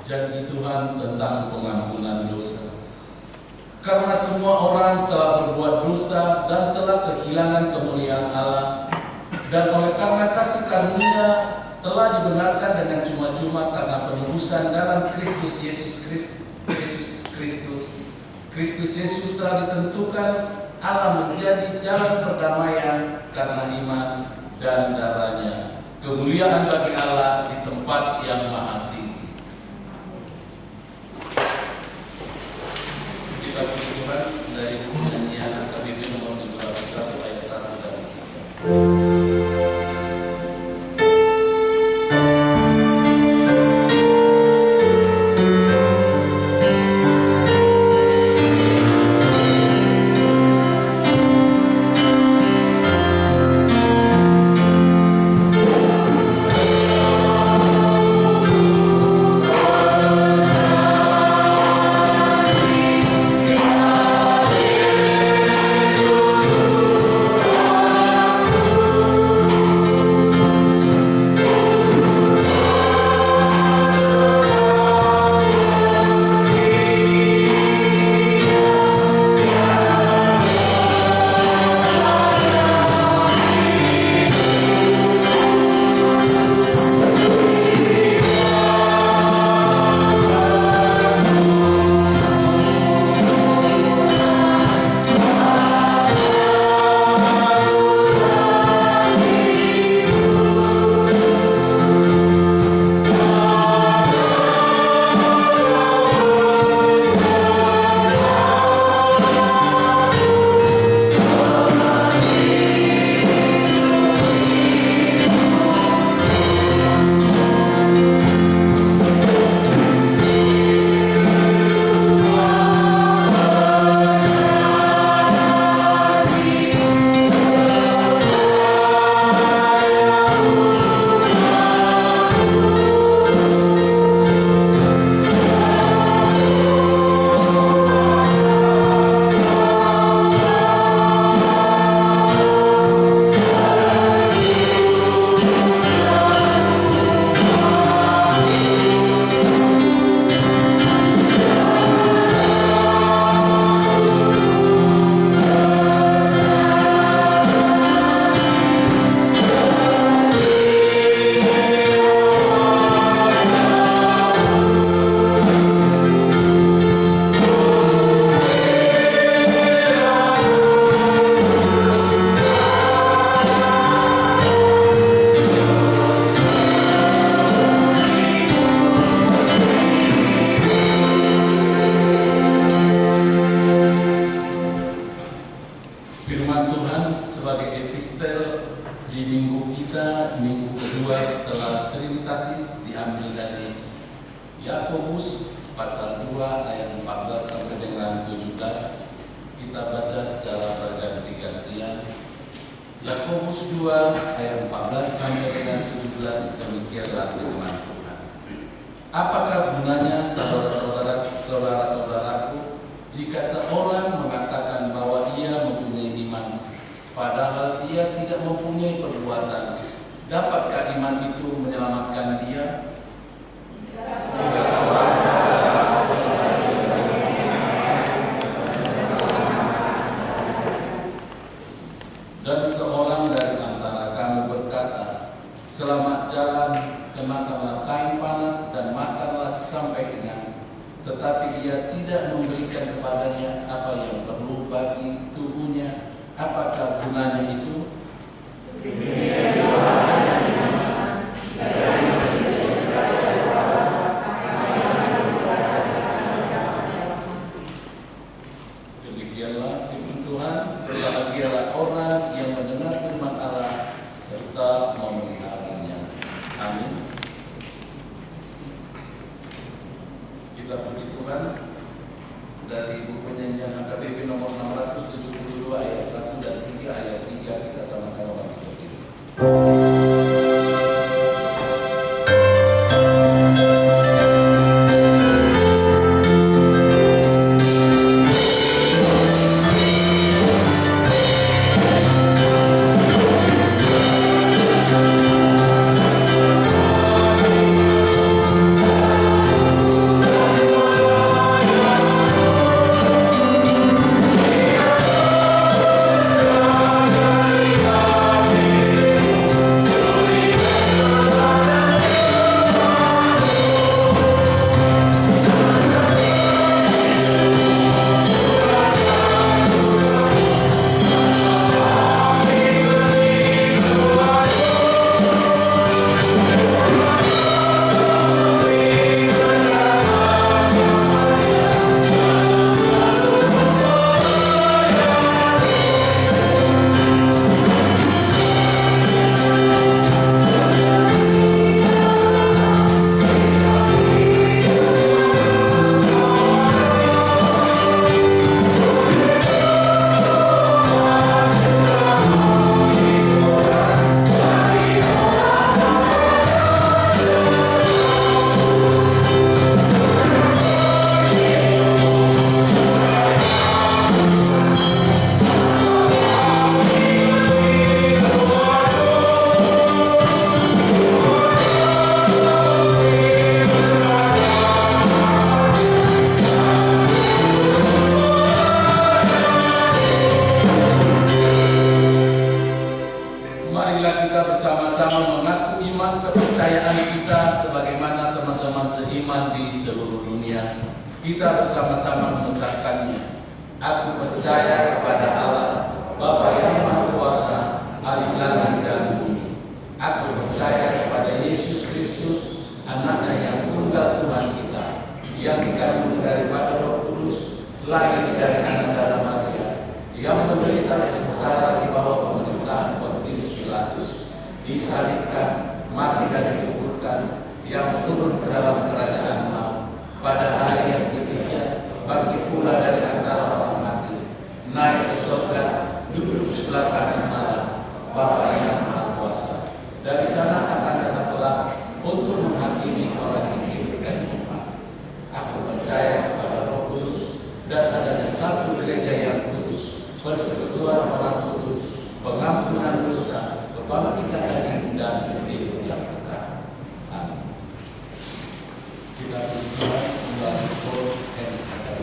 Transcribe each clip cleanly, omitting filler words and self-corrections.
janji Tuhan tentang pengampunan dosa. Karena semua orang telah berbuat dosa dan telah kehilangan kemuliaan Allah, dan oleh karena kasih karunia telah dibenarkan dengan cuma-cuma karena penebusan dalam Kristus Yesus. Kristus Yesus telah ditentukan Allah menjadi jalan perdamaian karena iman dan darahnya. Kemuliaan bagi Allah di tempat yang maha tinggi. Kita puji Tuhan dari buku nyanyian AKBP nomor 71 ayat 1 dan 3. seiman di seluruh dunia, kita bersama-sama mengucapkannya. Aku percaya kepada Allah, Bapa yang Maha Kuasa, Ahli langit dan bumi. Aku percaya kepada Yesus Kristus, Anaknya yang tunggal Tuhan kita, yang dikandung daripada Roh Kudus, lahir dari Ananda Maria, yang menderita sengsara di bawah pemerintahan Pontius Pilatus, disalibkan, mati dan dikuburkan, yang turun ke dalam kerajaan maut, pada hari yang ketiga bangkit pula dari antara orang mati, naik ke surga, duduk sebelah kanan Allah, Bapa yang Maha Kuasa. Dari sana akan datang kelak untuk menghakimi orang yang hidup dan mati. Aku percaya kepada Roh Kudus dan adanya satu gereja yang kudus, persekutuan orang kudus, pengampunan dosa, kebangkitan dari dan hidup yang kekal. Amin. Kita berdoa kembali dan kata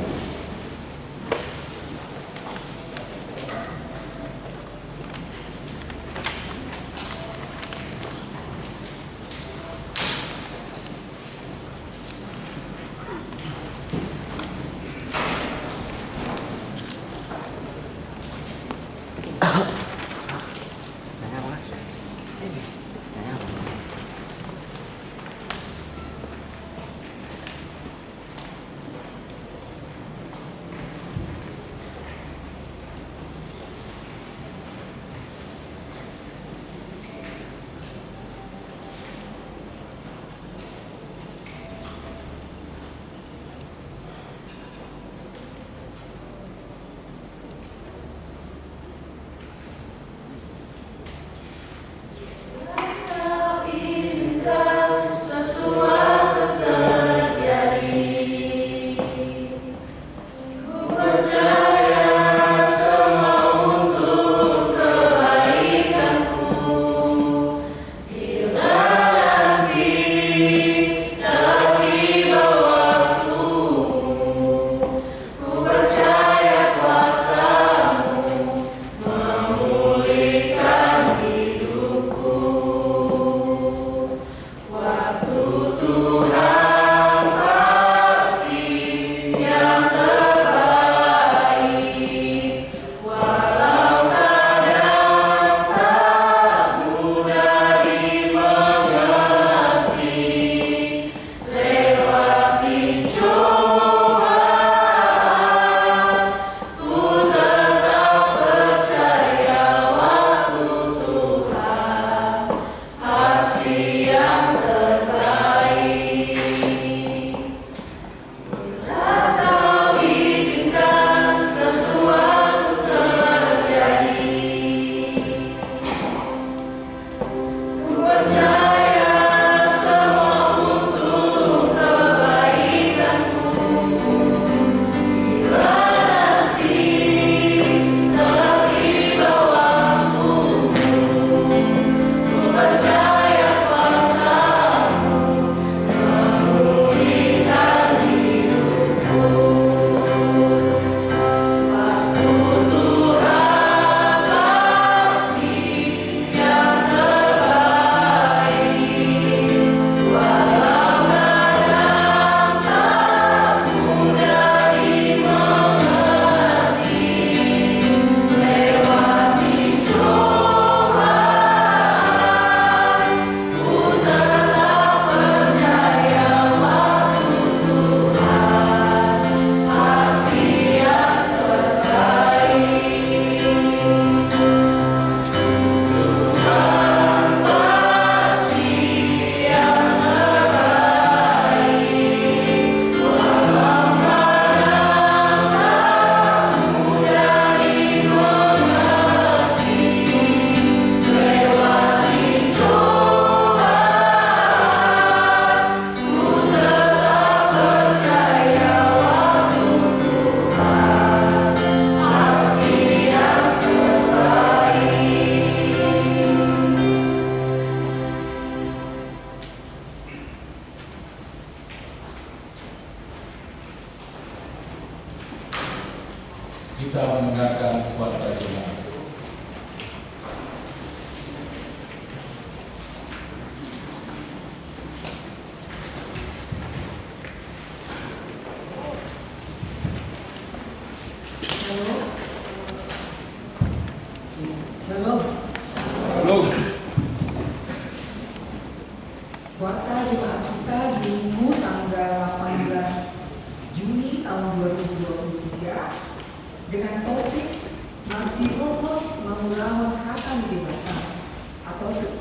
kita mendengarkan khotbah Jumat.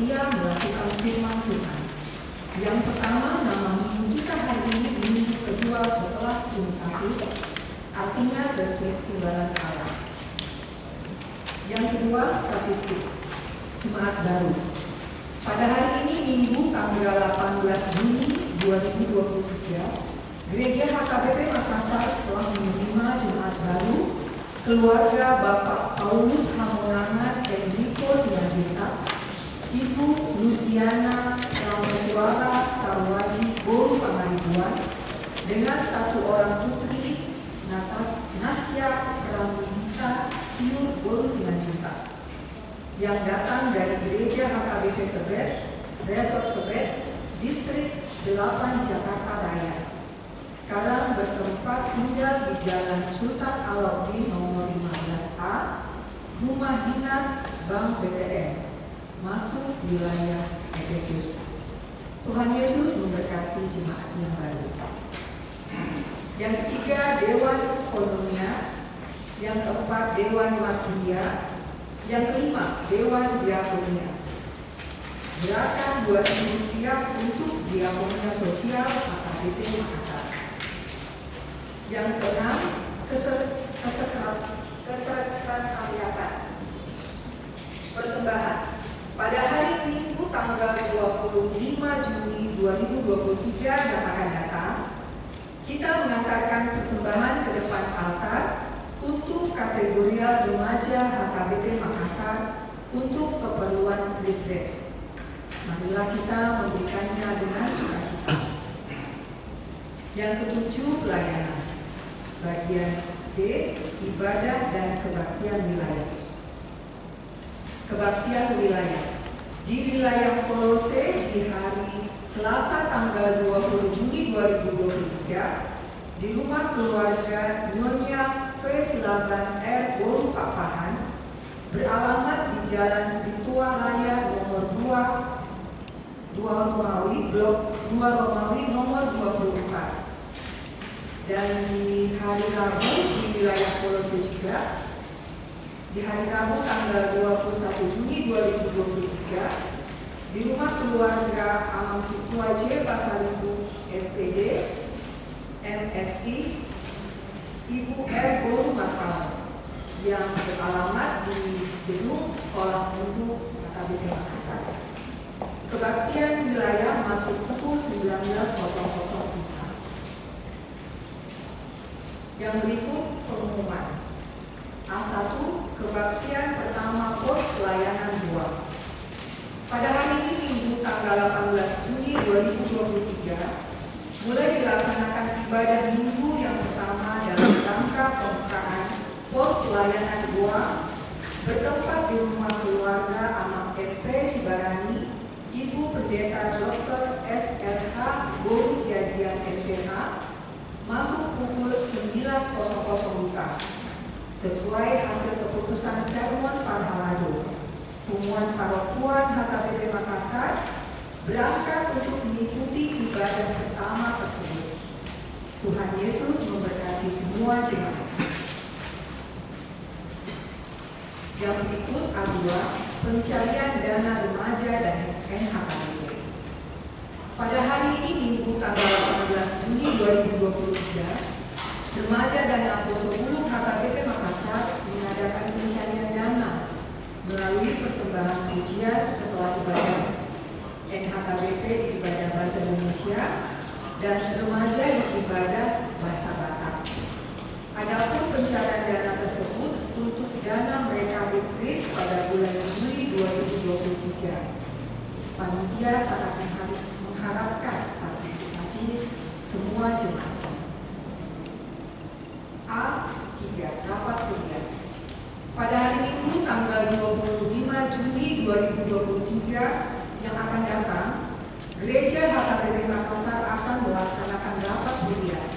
setia melakukan firman Tuhan. Yang pertama, nama minggu kita hari ini minggu kedua setelah Trinitatis, artinya ketertinggalan Allah. Yang kedua, statistik jemaat baru. Pada hari ini Minggu tanggal 18 Juni 2023, Gereja HKBP Makassar telah menerima jemaat baru keluarga Bapak Paulus Hamonangan Enrico Simanjuntak, Ibu Luciana Rameswara Sarwaji Boru Pangaribuan, dengan satu orang putri Nasya Ramudita Tiur Boru Simanjuntak, yang datang dari Gereja HKBP Tebet, Resort Tebet, Distrik 8 Jakarta Raya. Sekarang bertempat tinggal di Jalan Sultan Alauddin nomor 15A, Rumah Dinas Bank BTN, masuk wilayah Efesus. Tuhan Yesus memberkati jemaat yang baru. Yang ketiga, Dewan Kononia. Yang keempat, Dewan Marturia. Yang kelima, Dewan Diakonia. Gerakan Rp2.000 untuk Diakonia Sosial HKBP Makassar. Yang keenam, kesekretariatan persembahan. Pada hari Minggu tanggal 25 Juni 2023 yang akan datang, kita mengantarkan persembahan ke depan altar untuk kategorial remaja HKBP Makassar untuk keperluan retreat. Marilah kita memberikannya dengan sukacita. Yang ketujuh, pelayanan. Bagian D, ibadah dan kebaktian wilayah. Kebaktian wilayah. Di wilayah Kolose di hari Selasa tanggal 20 Juni 2023, di rumah keluarga Nyonya V. Silaban R. Boru Papahan, beralamat di Jalan Bitua Raya nomor 2 Romawi, Blok 2 Romawi nomor 24. Dan di hari Rabu di wilayah Kolose juga, di hari Rabu tanggal 21 Juni 2023, di rumah keluarga Amang Situa J. Pasaribu SPD MSI, Ibu R. Boru Makassar, yang beralamat di gedung Sekolah Minggu HKBP Makassar. Kebaktian wilayah masuk pukul 19.00. Yang berikut pengumuman. A1, kebaktian pertama pos pelayanan 2. Pada hari ini Minggu tanggal 18 Juni 2023, mulai dilaksanakan ibadah Minggu yang pertama dalam rangka pembukaan pos pelayanan 2 bertempat di rumah keluarga Amang MP Sibarani, Ibu Pendeta Dr. SLH Boru Siadian MTH, masuk pukul 9.00 sesuai hasil keputusan sermon Parhalado. Hubungan Parokuan HKBP Makassar berangkat untuk mengikuti ibadah pertama tersebut. Tuhan Yesus memberkati semua jemaat. Yang berikut A2, pencarian dana remaja dan NHKBP. Pada hari ini Minggu tanggal 18 Juni 2023, remaja dan Apostle Bulung HKBP Makassar mengadakan pencarian dana melalui persembahan pujian setelah ibadah NHKBP di ibadah bahasa Indonesia dan remaja di ibadah bahasa Batak. Adapun pencarian dana tersebut untuk dana mereka retreat pada bulan Juli 2023. Panitia sangat mengharapkan partisipasi semua jemaat. A3, rapat kuliah. Pada hari Minggu tanggal 25 Juni 2023 yang akan datang, Gereja HKBP Makassar akan melaksanakan rapat kuliah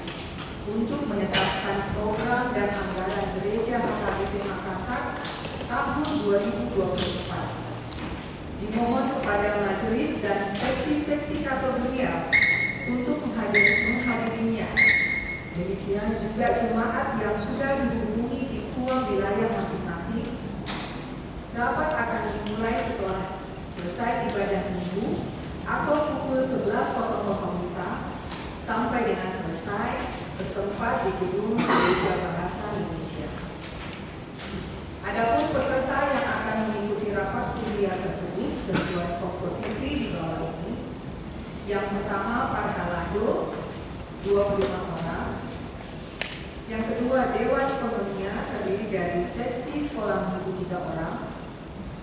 untuk menetapkan program dan anggaran Gereja HKBP Makassar tahun 2024. Dimohon kepada majelis dan seksi-seksi kategorial untuk menghadirinya. Demikian juga jemaat yang sudah dihubungi Situang wilayah masing-masing. Rapat akan dimulai setelah selesai ibadah minggu atau pukul 11.00 WITA sampai dengan selesai bertempat di gedung Gereja Bahasa Indonesia. Adapun peserta yang akan mengikuti rapat kuliah tersebut sesuai komposisi di bawah ini. Yang pertama Parhalado 25 orang. Yang kedua Dewan Pemulia terdiri dari seksi sekolah minggu 3 orang,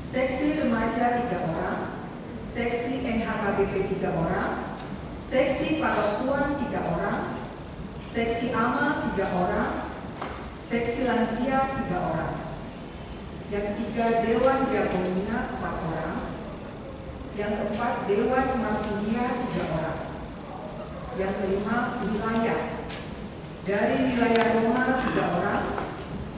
seksi remaja 3 orang, seksi NHKBP 3 orang, seksi parokuan 3 orang, seksi AMA 3 orang, seksi lansia 3 orang. Yang ketiga Dewan Diakonia 4 orang. Yang keempat Dewan Martunia 3 orang. Yang kelima wilayah. Dari wilayah Roma 3 orang,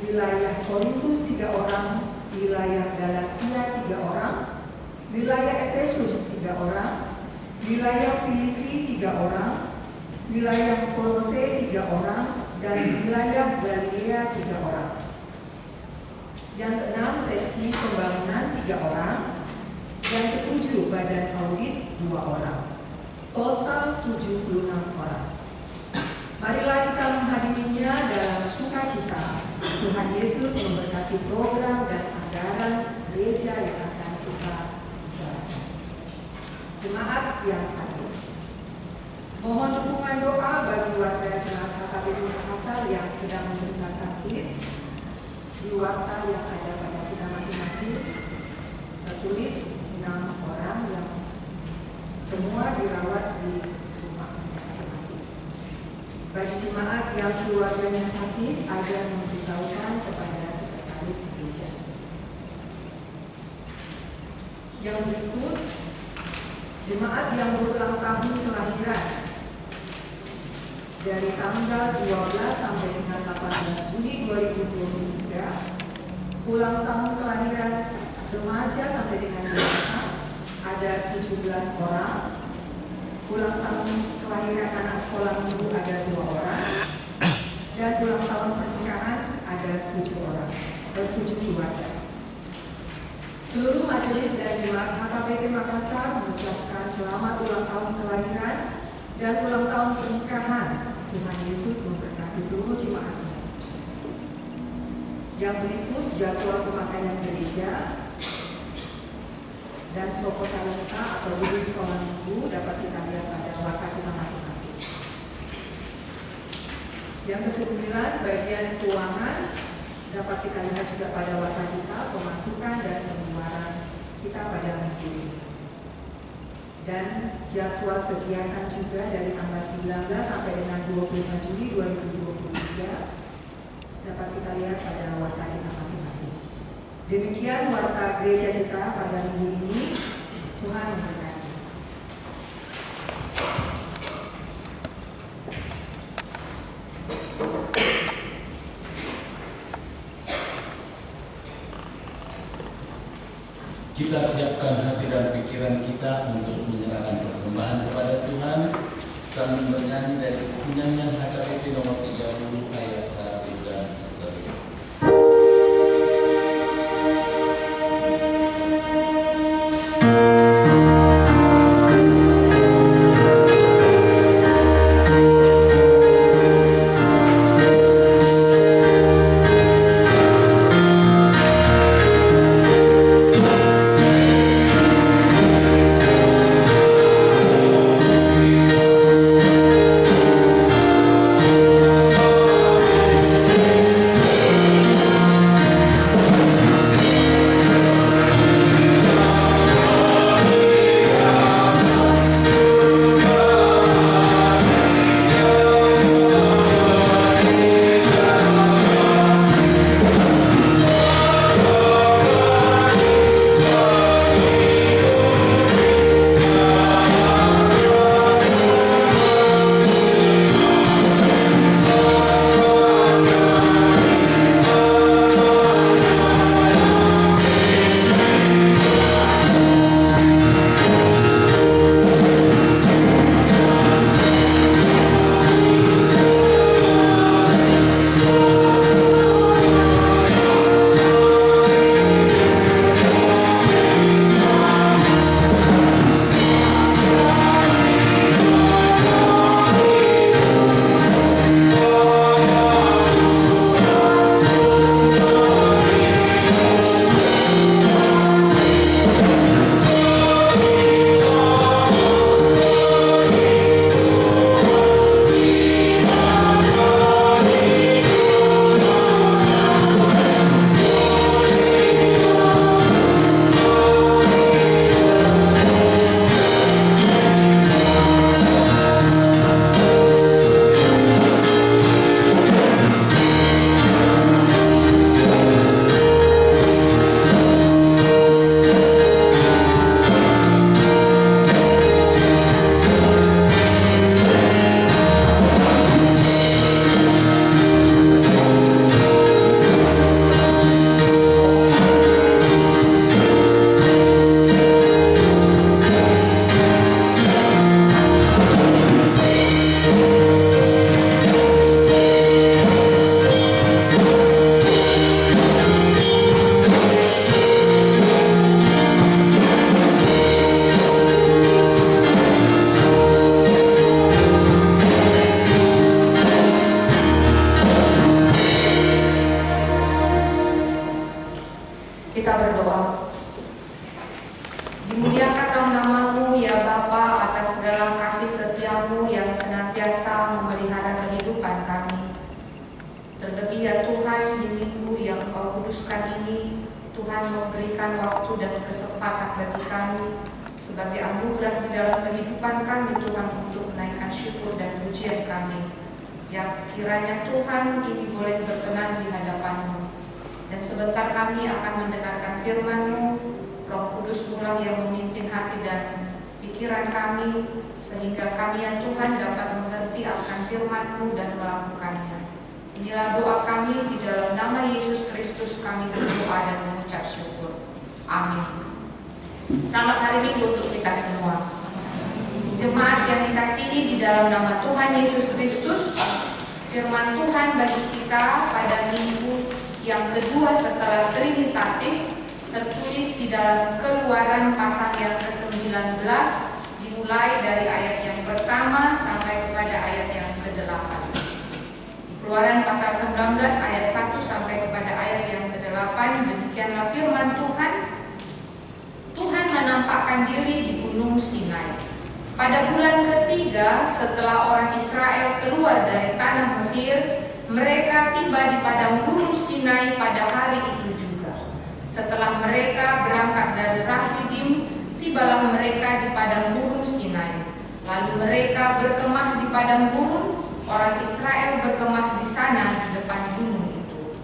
wilayah Korintus 3 orang, wilayah Galatia 3 orang, wilayah Efesus 3 orang, wilayah Filipi 3 orang, wilayah Kolose 3 orang, dan wilayah Galilea 3 orang. Yang keenam seksi pembangunan 3 orang. Yang ketujuh badan audit 2 orang. Total 76 orang. Marilah kita menghadirinya dalam sukacita. Tuhan Yesus memberkati program dan anggaran gereja yang akan kita bicarakan. Jemaat yang sakit, mohon dukungan doa bagi warga jemaat HKBP Makassar yang sedang menderita sakit. Di warta yang ada pada kita masing-masing tertulis 6 orang yang semua dirawat di rumah masing-masing. Bagi jemaat yang keluarganya sakit, agar memberitahukan kepada sekretaris gereja. Yang berikut, jemaat yang berulang tahun kelahiran dari tanggal 12 sampai dengan 18 Juli 2023, ulang tahun kelahiran remaja sampai dengan dewasa ada 17 orang, ulang tahun kelahiran anak sekolah minggu ada 2 orang, dan ulang tahun pernikahan ada 7 orang, 7 keluarga. Seluruh majelis dan jemaat HKBP Makassar mengucapkan selamat ulang tahun kelahiran dan ulang tahun pernikahan. Tuhan Yesus memberkati seluruh jemaatnya. Yang berikut jadwal pemakaian gereja dan soko talenta atau guru sekolah minggu dapat kita lihat pada warta kita masing-masing. Yang ke-9 bagian keuangan dapat kita lihat juga pada warta kita, pemasukan dan pengeluaran kita pada minggu ini. Dan jadwal kegiatan juga dari tanggal 19 sampai dengan 25 Juli 2023 dapat kita lihat pada warta kita masing-masing. Demikian warta gereja kita pada minggu ini. Tuhan memberkati. Kita siapkan hati dan pikiran kita untuk menyerahkan persembahan kepada Tuhan sambil bernyanyi dari buku nyanyian HKBP nomor 30 ayat 1 dan seterusnya. Terlebih ya Tuhan, di minggu yang Engkau kuduskan ini, Tuhan memberikan waktu dan kesempatan bagi kami sebagai anugerah di dalam kehidupan kami, Tuhan, untuk menaikkan syukur dan pujian kami. Yang kiranya Tuhan ini boleh berkenan di hadapan-Mu. Dan sebentar kami akan mendengarkan firman-Mu, Roh Kudus pula yang memimpin hati dan pikiran kami, sehingga kami ya Tuhan dapat mengerti akan firman-Mu dan melakukannya. Inilah doa kami, di dalam nama Yesus Kristus kami berdoa dan mengucap syukur. Amin. Selamat hari Minggu untuk kita semua. Jemaat yang dikasihi di dalam nama Tuhan Yesus Kristus, firman Tuhan bagi kita pada minggu yang kedua setelah Trinitatis tertulis di dalam Keluaran pasal yang ke-19, dimulai dari ayat yang pertama sampai kepada ayat yang ke-8. Keluaran pasal 19 ayat 1 sampai kepada ayat yang ke-8, demikianlah firman Tuhan. Tuhan menampakkan diri di Gunung Sinai. Pada bulan ketiga setelah orang Israel keluar dari tanah Mesir, mereka tiba di padang Gunung Sinai pada hari itu juga. Setelah mereka berangkat dari Rafidim, tibalah mereka di padang Gunung Sinai. Lalu mereka berkemah di padang gurun. Orang Israel berkemah di sana di depan gunung itu.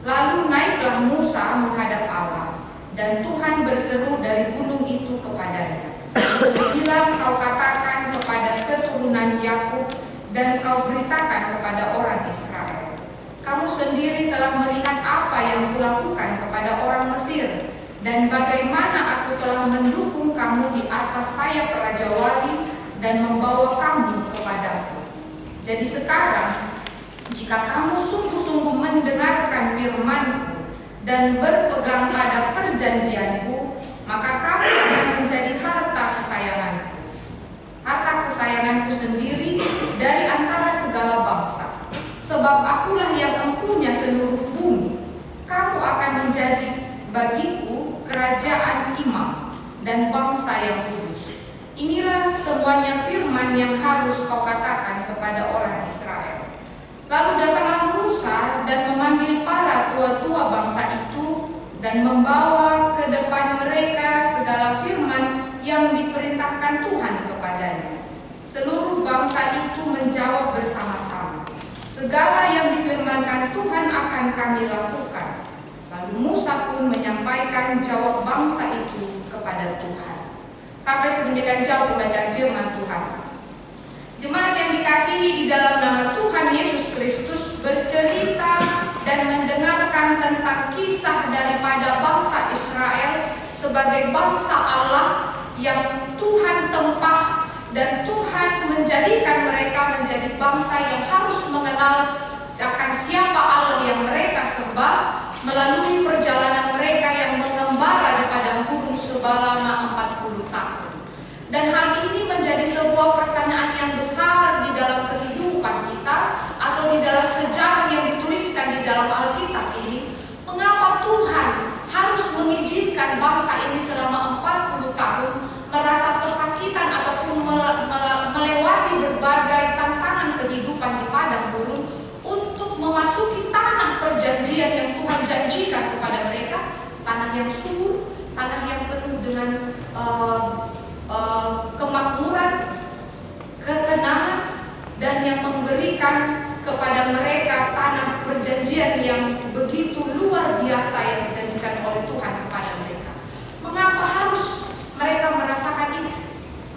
Lalu naiklah Musa menghadap Allah, dan Tuhan berseru dari gunung itu kepadanya, "Pergilah kau katakan kepada keturunan Yakub dan kau beritakan kepada orang Israel, kamu sendiri telah melihat apa yang kulakukan kepada orang Mesir, dan bagaimana aku telah mendukung kamu di atas sayap Raja Wali dan membawa kamu kepadaku. Jadi sekarang, jika kamu sungguh-sungguh mendengarkan firman-Ku dan berpegang pada perjanjian-Ku, maka kamu akan menjadi harta kesayangan-Ku sendiri dari antara segala bangsa. Sebab akulah yang empunya seluruh bumi. Kamu akan menjadi bagiku kerajaan imam dan bangsa yang kudus. Inilah semuanya firman yang harus kau katakan kepada orang Israel." Lalu datanglah Musa dan memanggil para tua-tua bangsa itu dan membawa ke depan mereka segala firman yang diperintahkan Tuhan kepadanya. Seluruh bangsa itu menjawab bersama-sama, "Segala yang difirmankan Tuhan akan kami lakukan." Lalu Musa pun menyampaikan jawab bangsa itu kepada Tuhan. Sampai sedemikian jauh pembacaan firman Tuhan. Jemaat yang dikasihi di dalam nama Tuhan Yesus Kristus, bercerita dan mendengarkan tentang kisah daripada bangsa Israel sebagai bangsa Allah yang Tuhan tempah, dan Tuhan menjadikan mereka menjadi bangsa yang harus mengenal akan siapa Allah yang mereka sembah melalui perjalanan mereka yang mengembara di padang gurun selama 40 tahun. Dan hal ini menjadi sebuah pertanyaan yang besar di dalam kehidupan kita atau di dalam sejarah yang dituliskan di dalam Alkitab ini. Mengapa Tuhan harus mengizinkan bangsa ini selama 40 tahun merasa pesakitan ataupun melewati berbagai tantangan kehidupan di padang gurun untuk memasuki tanah perjanjian yang Tuhan janjikan kepada mereka, tanah yang subur, tanah yang penuh dengan kemakmuran, ketenangan, dan yang memberikan kepada mereka tanah perjanjian yang begitu luar biasa yang dijanjikan oleh Tuhan kepada mereka. Mengapa harus mereka merasakan ini?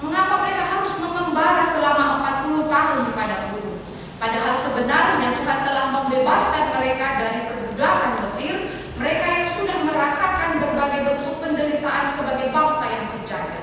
Mengapa mereka harus mengembara selama 40 tahun di padang gurun? Padahal sebenarnya Tuhan telah membebaskan mereka dari perbudakan Mesir, mereka yang sudah merasakan berbagai bentuk penderitaan sebagai bangsa yang terjajah.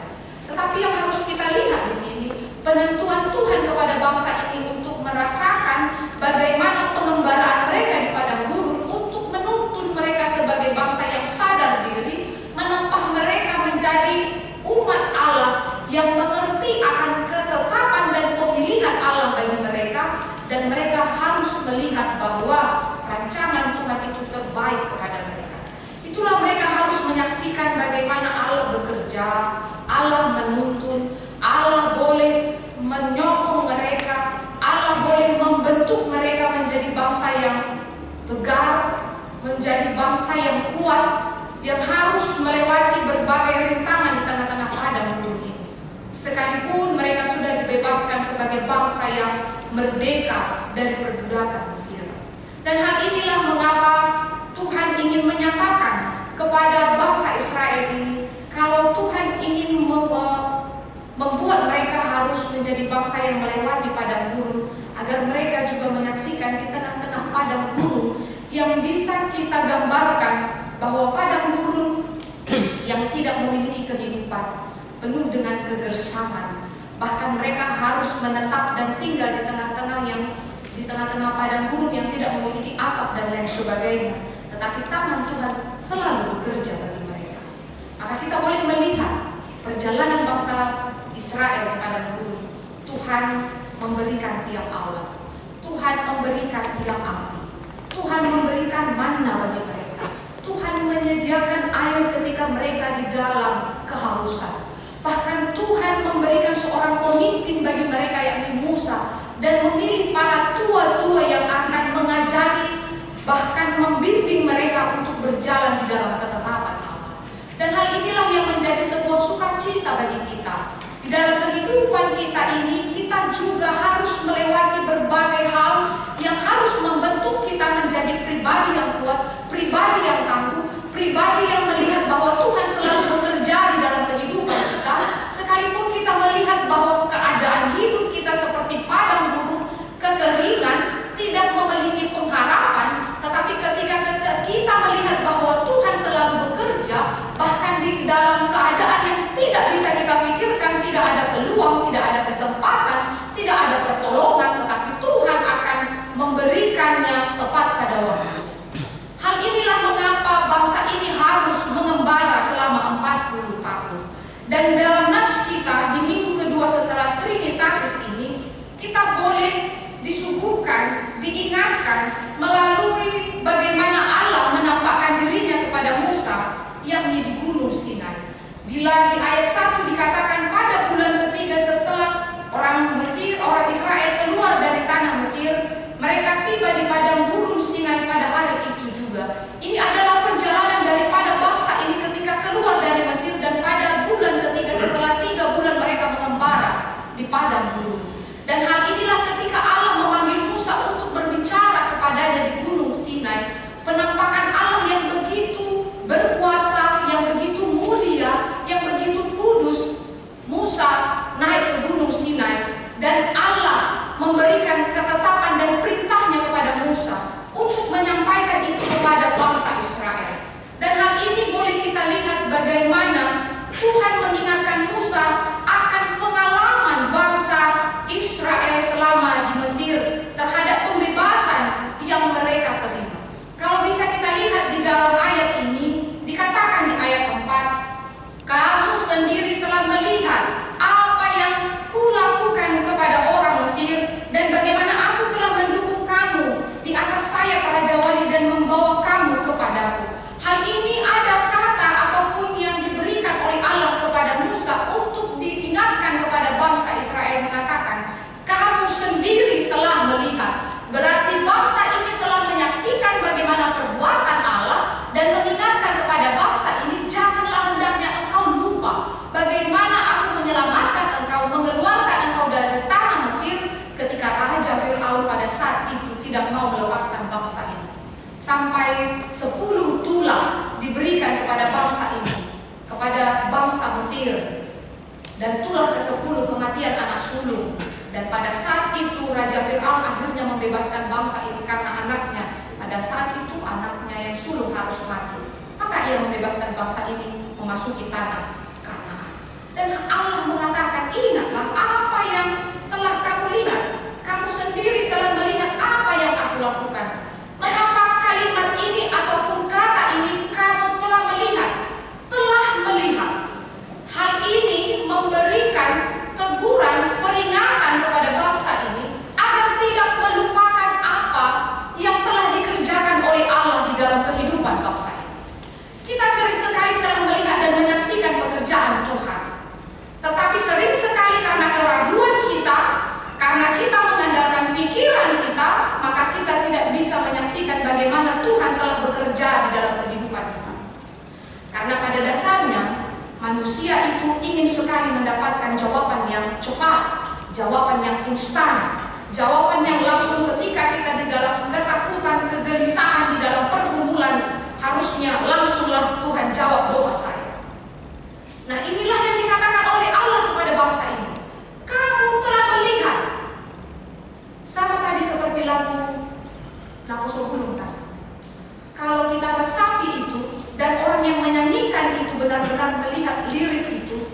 Tetapi yang harus kita lihat di sini, penentuan Tuhan kepada bangsa ini untuk merasakan bagaimana pengembaraan mereka di padang gurun, untuk menuntun mereka sebagai bangsa yang sadar diri, menempah mereka menjadi umat Allah yang mengerti akan ketetapan dan pemilihan Allah bagi mereka, dan mereka harus melihat bahwa rancangan Tuhan itu terbaik kepada mereka. Itulah mereka harus menyaksikan bagaimana Allah bekerja, Allah menuntun, Allah boleh menyokong mereka, Allah boleh membentuk mereka menjadi bangsa yang yang harus melewati berbagai rintangan di tengah-tengah padang gurun ini. Sekalipun mereka sudah dibebaskan sebagai bangsa yang merdeka dari perbudakan Mesir. Dan hal inilah mengapa Tuhan ingin menyatakan kepada bangsa Israel ini, kalau Tuhan ingin membuat mereka harus menjadi bangsa yang melewati padang gurun, agar mereka juga menyaksikan di tengah-tengah padang gurun yang bisa kita gambarkan bahwa padang gurun yang tidak memiliki kehidupan, penuh dengan kegersaman. Bahkan mereka harus menetap dan tinggal di tengah-tengah padang gurun yang tidak memiliki atap dan lain sebagainya. Tetapi tangan Tuhan selalu bekerja bagi mereka. Maka kita boleh melihat perjalanan bangsa Israel di padang gurun. Tuhan memberikan tiang Allah, Tuhan memberikan tiang api, Tuhan memberikan manna bagi mereka, Tuhan menyediakan air ketika mereka di dalam kehausan. Bahkan Tuhan memberikan seorang pemimpin bagi mereka, yakni Musa, dan memilih para tua-tua yang akan mengajari, bahkan membimbing mereka untuk berjalan di dalam ketetapan Allah. Dan hal inilah yang menjadi sebuah sukacita bagi kita. Di dalam kehidupan kita ini, kita juga harus melewati berbagai hal yang harus membentuk kita menjadi pribadi yang kuat, pribadi yang tangguh, pribadi yang melihat bahwa Tuhan selalu bekerja di dalam kehidupan kita. Sekalipun kita melihat bahwa keadaan hidup kita seperti padang gurun, kekeringan, tidak memiliki pengharapan, tetapi ketika kita melihat bahwa Tuhan selalu bekerja, bahkan di dalam keadaan yang tidak bisa kita pikirkan, tidak ada peluang, tidak ada kesempatan, tidak ada pertolongan, tetapi Tuhan akan memberikannya tepat pada waktu. Hal inilah mengapa bangsa ini harus mengembara selama 40 tahun. Dan dalam nats kita di minggu kedua setelah Trinitatis ini, kita boleh disuguhkan, diingatkan melalui bagaimana Allah menampakkan dirinya kepada Musa, yakni di Gunung Sinai. Bila di ayat 1 dikatakan pada bulan ketiga setelah orang Israel keluar dari tanah Mesir, mereka tiba di padang gurun Sinai pada hari itu juga. Ini adalah perjalanan daripada bangsa ini ketika keluar dari Mesir, dan pada bulan ketiga setelah 3 bulan mereka mengembara di padang gurun. Dan hal inilah ketika Allah memanggil Musa untuk berbicara kepadanya di Gunung Sinai. Penampakan Allah yang begitu berkuasa, yang begitu mulia, yang begitu kudus. Musa naik ke Gunung Sinai, dan Allah memberikan ketetapan dan perintahnya kepada Musa untuk menyampaikan itu kepada bangsa Israel. Dan hal ini boleh kita lihat bagaimana Tuhan mengingatkan Musa akan pengalaman bangsa Israel selama di Mesir terhadap pembebasan yang mereka terima. Kalau bisa kita lihat di dalam ayat ini, dikatakan di ayat 4, kamu sendiri telah melihat apa yang kulakukan kepada orang Mesir, dan bagaimana aku telah mendukung kamu di atas sayap Raja Wali dan membawa kamu kepadaku. Hal ini ada kata ataupun yang diberikan oleh Allah kepada Musa untuk diingatkan kepada bangsa Israel, mengatakan kamu sendiri telah melihat. Berarti bangsa ini telah menyaksikan bagaimana perbuatan Allah dan mengingatkan kepada bangsa ini, janganlah hendaknya engkau lupa bagaimana aku menyelamatkan engkau, mengeluarkan engkau dari tanah Mesir ketika Raja Fir'aun pada saat itu tidak mau melepaskan bangsa ini. Sampai 10 tulah diberikan kepada bangsa ini, kepada bangsa Mesir, dan tulah ke-10 kematian anak sulung. Dan pada saat itu Raja Fir'aun akhirnya membebaskan bangsa ini karena anaknya, pada saat itu anaknya yang sulung harus mati. Maka ia membebaskan bangsa ini memasuki tanah Kanaan. Dan Allah mengatakan, ingatlah apa yang telah kamu lihat, kamu sendiri telah melihat apa yang aku lakukan. Mengapa kalimat ini ataupun kata ini kamu telah melihat? Telah melihat. Hal ini memberikan teguran, peringatan kepada bangsa ini agar tidak melupakan apa yang telah dikerjakan oleh Allah di dalam kehidupan bangsa ini. Kita sering sekali telah melihat dan menyaksikan pekerjaan Tuhan, tetapi sering sekali karena keraguan kita, karena kita mengandalkan pikiran kita, maka kita tidak bisa menyaksikan bagaimana Tuhan telah bekerja di dalam kehidupan kita. Karena pada dasarnya manusia itu ingin sekali mendapatkan jawaban yang cepat, jawaban yang instan, jawaban yang langsung ketika kita di dalam ketakutan, kegelisahan, di dalam pergumulan, harusnya langsunglah Tuhan jawab doa saya. Nah, inilah yang dikatakan oleh Allah kepada bangsa ini. Kamu telah melihat, sama tadi seperti lagu Naposogulung tadi. Kalau kita resapi itu, dan orang yang menyanyikan itu benar-benar melihat lirik itu,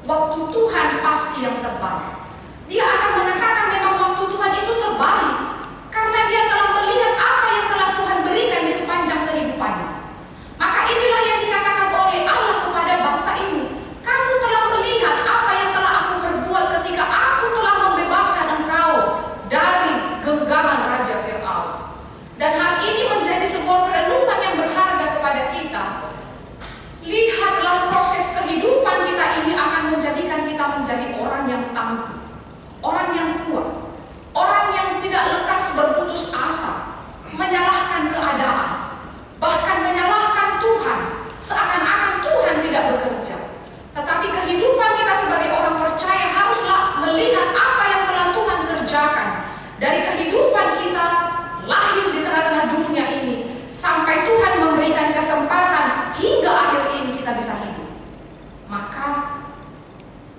waktu Tuhan pasti yang terbaik. Dia akan mengatakan memang waktu Tuhan itu terbalik, karena dia telah melihat apa yang telah Tuhan berikan di sepanjang kehidupannya. Maka inilah yang dikatakan oleh Allah kepada bangsa ini. Kamu telah melihat apa yang telah aku perbuat ketika aku telah membebaskan engkau dari genggaman Raja Fir'aun. Dan hal ini menjadi sebuah perenungan yang berharga kepada kita. Lihatlah proses kehidupan kita ini akan menjadikan kita menjadi orang yang tangguh, orang yang kuat, orang yang tidak lekas berputus asa, menyalahkan keadaan, bahkan menyalahkan Tuhan, seakan-akan Tuhan tidak bekerja. Tetapi kehidupan kita sebagai orang percaya haruslah melihat apa yang telah Tuhan kerjakan. Dari kehidupan kita lahir di tengah-tengah dunia ini, sampai Tuhan memberikan kesempatan hingga akhir ini kita bisa hidup. Maka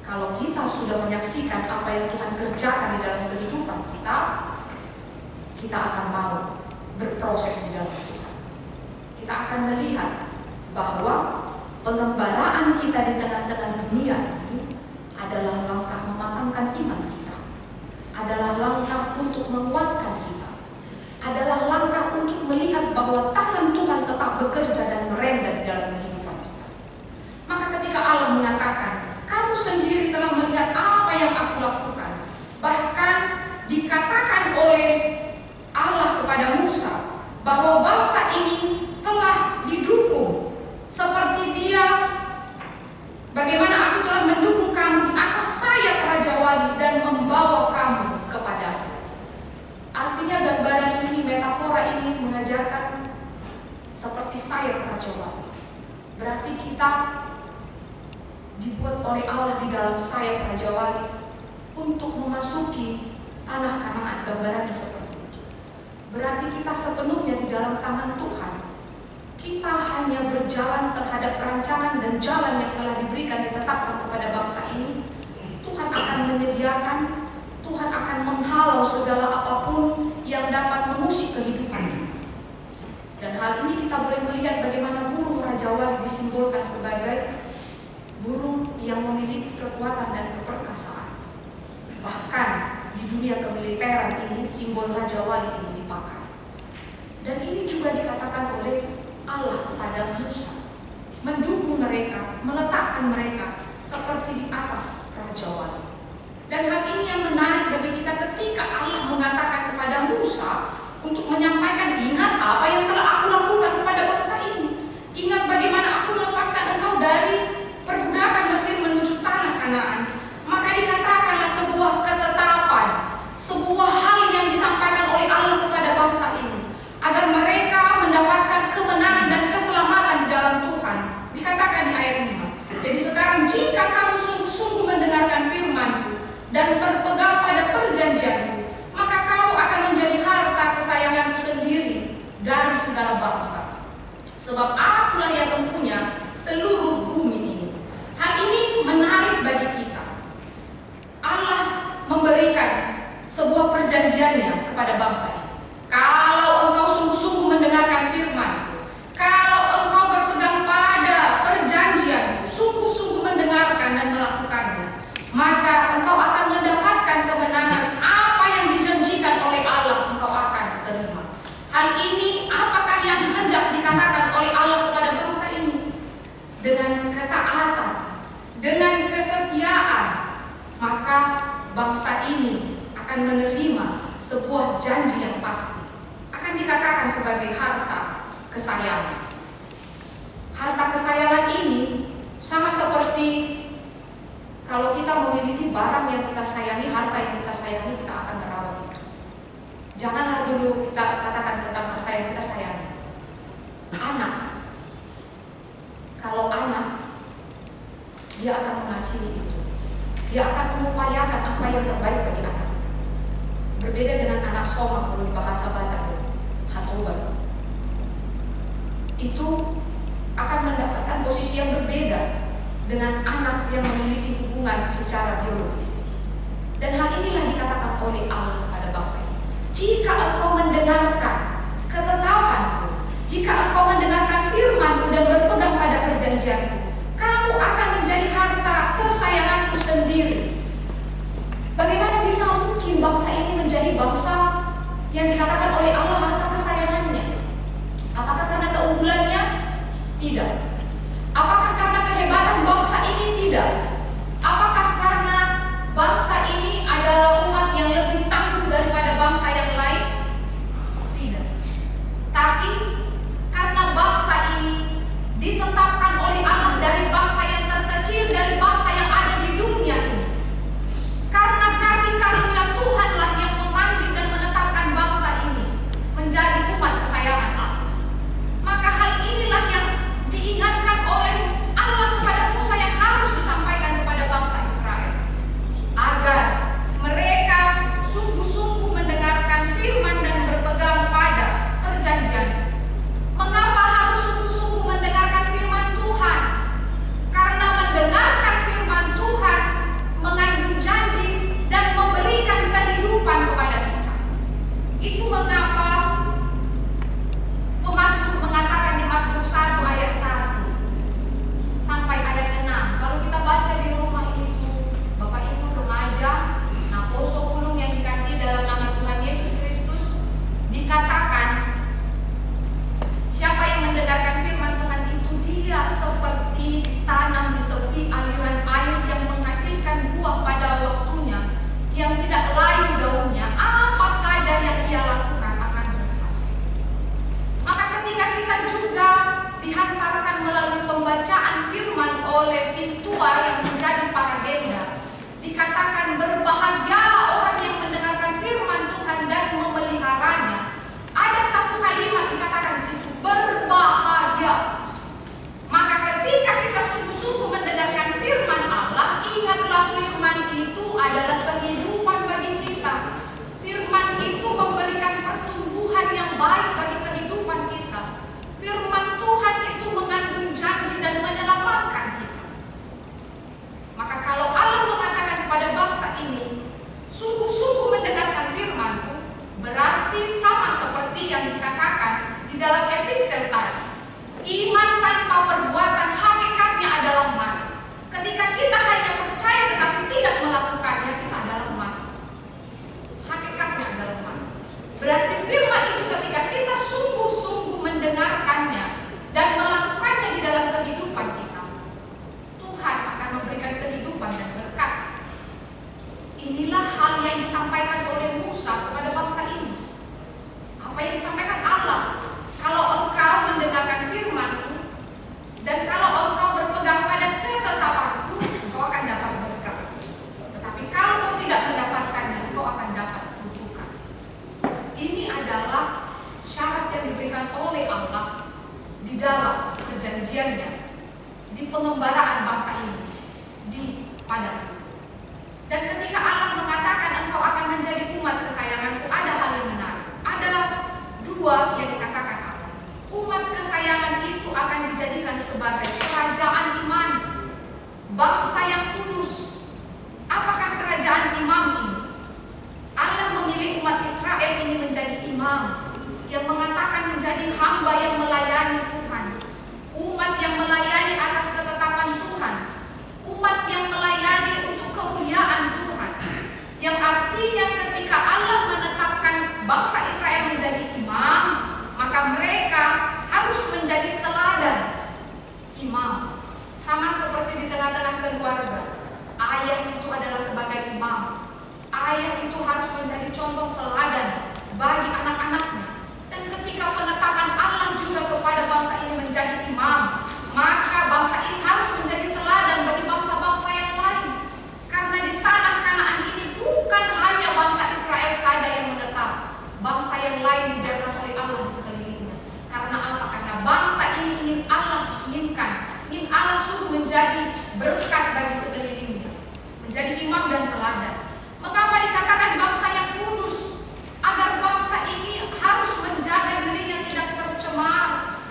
kalau kita sudah menyaksikan apa yang Tuhan kerjakan di dalam kehidupan kita, kita akan mau berproses di dalam Tuhan. Kita akan melihat bahwa pengembaraan kita di tengah-tengah dunia ini adalah langkah mematangkan iman kita, adalah langkah untuk menguatkan kita, adalah langkah untuk melihat bahwa tangan Tuhan tetap bekerja dan merenda di dalam kehidupan kita. Maka ketika Allah mengatakan, kamu sendiri telah melihat apa yang aku lakukan, bahkan dikatakan oleh Allah kepada Musa bahwa bangsa ini telah didukung seperti dia, bagaimana aku telah mendukung kamu di atas sayap Raja Wali dan membawa kamu kepadaku. Artinya gambaran ini, metafora ini mengajarkan seperti sayap Raja Wali. Berarti kita dibuat oleh Allah di dalam sayap Raja Wali untuk memasuki tanah Kanaan. Gambarannya seperti itu. Berarti kita sepenuhnya di dalam tangan Tuhan. Kita hanya berjalan terhadap rancangan dan jalan yang telah diberikan, ditetapkan kepada bangsa ini. Tuhan akan menyediakan, Tuhan akan menghalau segala apapun yang dapat mengusik kehidupan kita. Dan hal ini kita boleh melihat bagaimana burung Raja Wali disimbolkan sebagai burung yang memiliki kekuatan dan keperkasaan. Bahkan di dunia kemiliteran ini simbol Raja Wali ini dipakai. Dan ini juga dikatakan oleh Allah kepada Musa, mendukung mereka, meletakkan mereka seperti di atas Raja Wali. Dan hal ini yang menarik bagi kita ketika Allah mengatakan kepada Musa untuk menyampaikan, ingat apa yang telah aku lakukan kepada bangsa ini. Ingat bagaimana aku melepaskan engkau dari perbudakan Mesir menuju tanah Kanaan. Maka dikatakanlah sebuah ketetapan, sebuah hal yang disampaikan oleh Allah kepada bangsa ini, agar mereka mendapatkan kemenangan dan keselamatan di dalam Tuhan. Dikatakan di ayat 5. Jadi sekarang jika kamu sungguh-sungguh mendengarkan firman-Ku dan berpegang pada perjanjian-Ku, maka kamu akan menjadi harta kesayangan-Ku sendiri dari segala bangsa. Sebab Akulah yang mempunyai seluruh bumi ini. Hal ini menarik bagi kita. Allah memberikan sebuah perjanjiannya kepada bangsa ini. Kalau engkau sungguh-sungguh mendengarkan firman-Ku, kalau engkau berpegang pada perjanjian-Ku, sungguh-sungguh mendengarkan dan melakukannya, maka engkau akan mendapatkan kemenangan. Apa yang dijanjikan oleh Allah engkau akan terima. Hal ini apakah yang hendak dikatakan oleh Allah kepada bangsa ini? Dengan ketaatan, dengan kesetiaan, maka bangsa ini akan menerima sebuah janji yang pasti. Akan dikatakan sebagai harta kesayangan. Harta kesayangan ini sama seperti kalau kita memiliki barang yang kita sayangi, harta yang kita sayangi, kita akan merawat itu. Janganlah dulu kita katakan tentang harta yang kita sayangi. Anak, kalau dia akan mengasihi itu. Dia akan mengupayakan apa yang terbaik bagi anak. Berbeda dengan anak soma, kalau di bahasa Batak, hatoban. Itu akan mendapatkan posisi yang berbeda dengan anak yang memiliki hubungan secara biologis. Dan hal inilah dikatakan oleh Allah kepada bangsa ini. Jika engkau mendengarkan ketetapanku, jika engkau mendengarkan firmanku dan berpegang pada perjanjianku, kamu akan menjadi harta kesayanganku sendiri. Bagaimana bisa mungkin bangsa ini menjadi bangsa yang dikatakan oleh Allah harta kesayangannya? Apakah karena keunggulannya? Tidak. Apakah karena kehebatan bangsa ini? Tidak. Apakah karena bangsa ini adalah umat yang lebih tangguh daripada bangsa yang lain? Tidak. Tapi karena bangsa ini ditetapkan oleh Allah dari bangsa yang terkecil, dari bangsa yang ada di dunia ini. Karena kasih karunia Tuhanlah yang memanggil dan menetapkan bangsa ini menjadi umat kesayangan Allah. Maka hal inilah yang diingatkan oleh Allah kepada Musa yang harus disampaikan kepada bangsa Israel, agar mereka sungguh-sungguh mendengarkan firman dan berpegang pada perjanjian. Mengapa harus sungguh-sungguh mendengarkan firman Tuhan? Karena mendengarkan firman Tuhan mengandung janji dan memberikan kehidupan kepada kita. Itu mengapa Pemasmur mengatakan di Mazmur 1 ayat 1 sampai ayat 6. Kalau kita baca di rumah itu, Bapak Ibu remaja, poso pulung yang dikasihi dalam nama Tuhan Yesus Kristus, dikatakan siapa yang mendengarkan firman Tuhan itu, dia seperti tanam di tepi aliran air yang menghasilkan buah pada waktunya, yang tidak layu daunnya, apa saja yang ia lakukan akan berhasil. Maka ketika kita juga dihantarkan melalui pembacaan firman oleh si tua yang menjadi paragenda, dikatakan berbahagialah orang yang mendengarkan firman Tuhan dan memeliharanya. Ada satu kalimat dikatakan di situ, berbahagia. Maka ketika kita sungguh-sungguh mendengarkan firman Allah, ingatlah firman itu adalah kehidupan bagi kita. Firman itu memberikan pertumbuhan yang baik bagi kehidupan kita. Firman Tuhan itu mengandung janji dan menyelamatkan kita. Maka kalau Allah mengatakan kepada bangsa ini, sungguh-sungguh mendengarkan firman-Ku, berarti sama seperti yang dikatakan di dalam epistel tadi. Iman tanpa perbuatan hakikatnya adalah mati. Ketika kita hanya percaya tetapi tidak melakukannya, kita adalah mati. Hakikatnya adalah mati. Berarti firman itu ketika kita sungguh-sungguh mendengarkannya dan melakukannya di dalam kehidupan kita, Tuhan akan memberikan kehidupan dan berkat. Inilah hal yang disampaikan oleh Musa kepada bangsa ini. Apa yang disampaikan Allah? Kalau engkau mendengarkan firman-Ku dan kalau engkau berpegang pada ketetapan-Ku, engkau akan dapat berkat. Tetapi kalau engkau tidak mendapatkannya, engkau akan dapat kutukan. Ini adalah syarat yang diberikan oleh Allah di dalam perjanjiannya, di pengembaraan bangsa ini di padang. Dan ketika Allah mengatakan engkau akan menjadi umat kesayanganku, ada hal yang menarik. Ada dua yang dikatakan Allah. Umat kesayangan itu akan dijadikan sebagai kerajaan iman, bangsa yang kudus. Apakah kerajaan imam ini? Allah memilih umat Israel ini menjadi imam, yang mengatakan menjadi hamba yang melayani Tuhan, umat yang melayani atas ketetapan Tuhan, umat yang melayani untuk kemuliaan Tuhan, yang artinya ketika Allah menetapkan bangsa Israel menjadi imam, maka mereka harus menjadi teladan imam. Sama seperti di tengah-tengah keluarga, ayah itu adalah sebagai imam. Ayah itu harus menjadi contoh teladan bagi anak-anaknya. Dan ketika penetapan Allah juga kepada bangsa ini menjadi imam, maka bangsa ini harus menjadi teladan bagi bangsa-bangsa yang lain. Karena di tanah Kanaan ini bukan hanya bangsa Israel saja yang menetap, bangsa yang lain dibiarkan oleh Allah di sekelilingnya. Karena apa? Karena bangsa ini ingin Allah inginkan, ingin Allah suruh menjadi berkat bagi menjadi imam dan teladan. Mengapa dikatakan bangsa yang kudus? Agar bangsa ini harus menjaga dirinya tidak tercemar,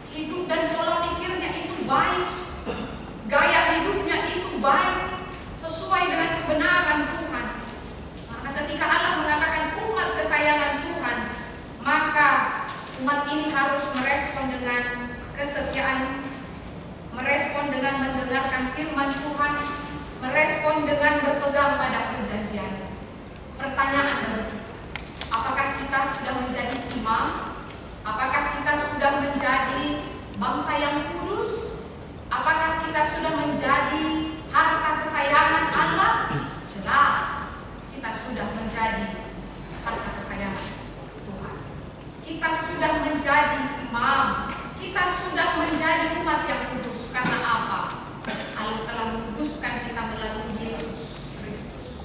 hidup dan pola pikirnya itu baik, gaya hidupnya itu baik, sesuai dengan kebenaran Tuhan. Maka ketika Allah mengatakan umat kesayangan Tuhan, maka umat ini harus merespon dengan kesetiaan, merespon dengan mendengarkan firman Tuhan, merespon dengan berpegang pada perjanjian. Pertanyaan bagi kita, apakah kita sudah menjadi imam? Apakah kita sudah menjadi bangsa yang kudus? Apakah kita sudah menjadi harta kesayangan Allah? Jelas, kita sudah menjadi harta kesayangan Tuhan. Kita sudah menjadi imam. Kita sudah menjadi umat yang kudus. Karena apa? Allah telah menguduskan kita melalui Yesus Kristus.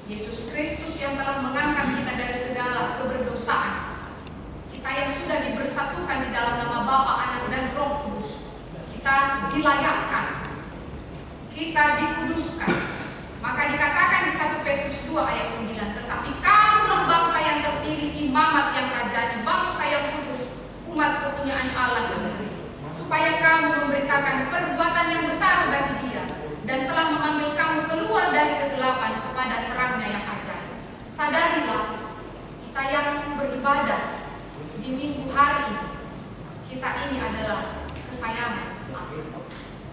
Yesus Kristus yang telah mengangkat kita dari segala keberdosaan. Kita yang sudah dibersatukan di dalam nama Bapa, Anak, dan Roh Kudus. Kita dilayakkan, kita dikuduskan. Maka dikatakan di 1 Petrus 2 ayat 9, tetapi kamulah bangsa yang terpilih, imamat yang rajani, bangsa yang kudus, umat kepunyaan Allah sendiri, supaya kamu memberitakan perbuatan yang besar bagi Dia, dan telah memanggil kamu keluar dari kegelapan kepada terangnya yang ajaib. Sadarilah, kita yang beribadah di minggu hari ini, kita ini adalah kesayangan Allah.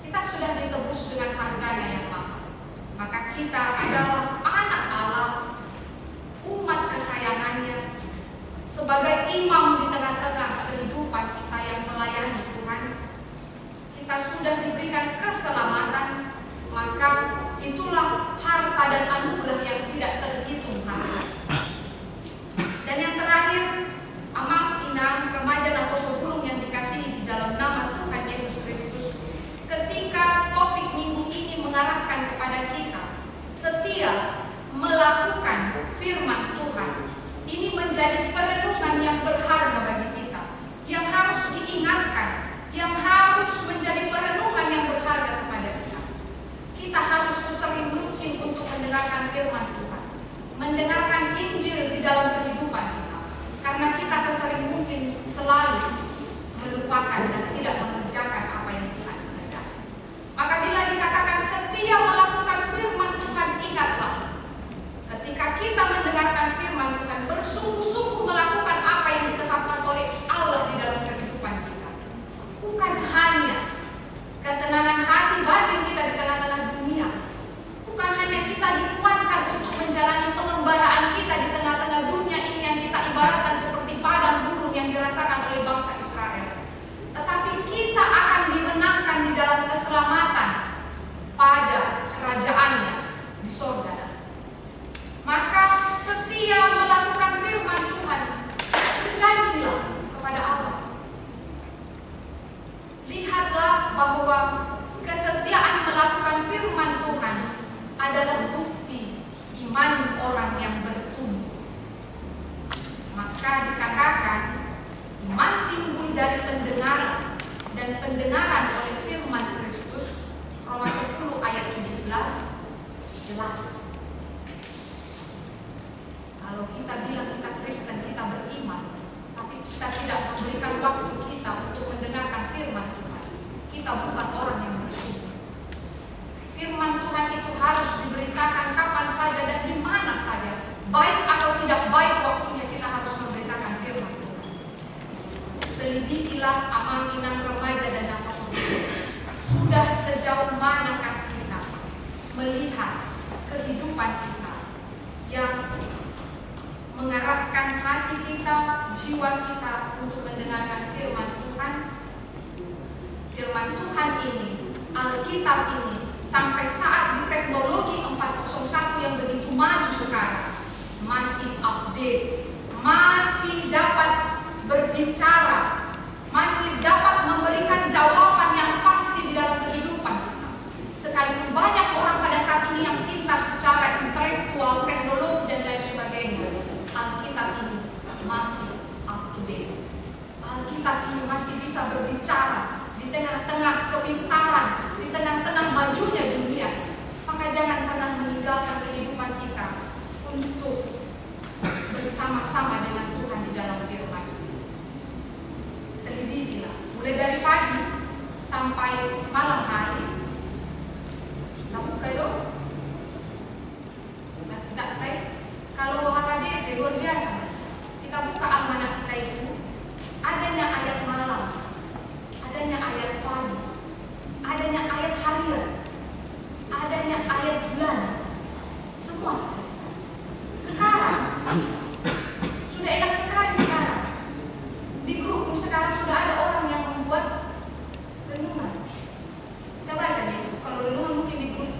Kita sudah ditebus dengan harganya yang mahal. Maka kita adalah anak Allah, umat kesayangannya, sebagai imam di tengah-tengah kehidupan kita yang melayani Tuhan. Kita sudah diberikan keselamatan, maka itulah harta dan anugerah yang tidak terhitung harga. Dan yang terakhir, Amang, Inang, remaja dan Poso Gunung yang dikasihi di dalam nama Tuhan Yesus Kristus, ketika topik minggu ini mengarahkan kepada kita setia melakukan firman Tuhan, ini menjadi perenungan yang berharga bagi kita, yang harus diingatkan, yang harus menjadi perenungan yang berharga kepada kita. Kita harus sesering mungkin untuk mendengarkan firman Tuhan, mendengarkan Injil di dalam kehidupan kita, karena kita sesering mungkin selalu melupakan dan tidak mengerjakan apa yang Tuhan kehendaki. Maka bila dikatakan setia melakukan firman Tuhan, ingatlah, ketika kita mendengarkan firman Tuhan, bersungguh-sungguh melakukan apa yang ditetapkan oleh Allah di dalam kehidupan kita. Bukan hanya ketenangan hati batin kita di tengah-tengah dunia, bukan hanya kita dikuatkan untuk menjalani pengembaraan kita di tengah-tengah dunia ini yang kita ibaratkan seperti padang gurun yang dirasakan oleh bangsa Israel, tetapi kita akan dimenangkan di dalam keselamatan pada kerajaannya di sorga. Maka setia melakukan firman Tuhan, berjanjilah kepada Allah. Lihatlah bahwa kesetiaan melakukan firman Tuhan adalah bukti iman orang yang bertumbuh. Maka dikatakan iman timbul dari pendengaran, dan pendengaran oleh firman Kristus. Roma 10 ayat 17 jelas. Kalau kita bilang kita Kristen, kita beriman, tapi kita tidak memberikan waktu kita untuk mendengarkan firman Tuhan, kita bukan orang yang bersungguh. Firman Tuhan itu harus diberitakan kapan saja dan di mana saja, baik atau tidak baik waktunya, kita harus memberitakan firman Tuhan. Selidikilah Amang, Inang, remaja dan Poso Gunung, sudah sejauh manakah kita melihat kehidupan kita yang mengarahkan hati kita, jiwa kita untuk mendengarkan firman Tuhan. Firman Tuhan ini, Alkitab ini, sampai saat di teknologi 401 yang begitu maju sekarang, masih update, masih dapat berbicara, masih dapat memberikan jawaban yang pasti di dalam kehidupan kita. Sekalipun banyak orang pada saat ini yang pintar secara intelektual, teknologi dan lain sebagainya, Alkitab ini masih up to date. Alkitab ini masih bisa berbicara di tengah-tengah kepintaran, di tengah-tengah majunya dunia. Maka maka jangan pernah meninggalkan kehidupan kita untuk bersama-sama dengan Tuhan di dalam firman. Selidikilah, mulai dari pagi sampai malam hari. Kamu kalau tidak tahu, kalau HKBP luar biasa. Kita buka almanak kita itu, adanya ayat malam, adanya ayat pagi, adanya ayat harian, adanya ayat bulan, semua saja. Sekarang sudah enak sekali sekarang. Di grup sekarang sudah ada orang yang membuat renungan. Kita baca itu. Kalau renungan mungkin di grup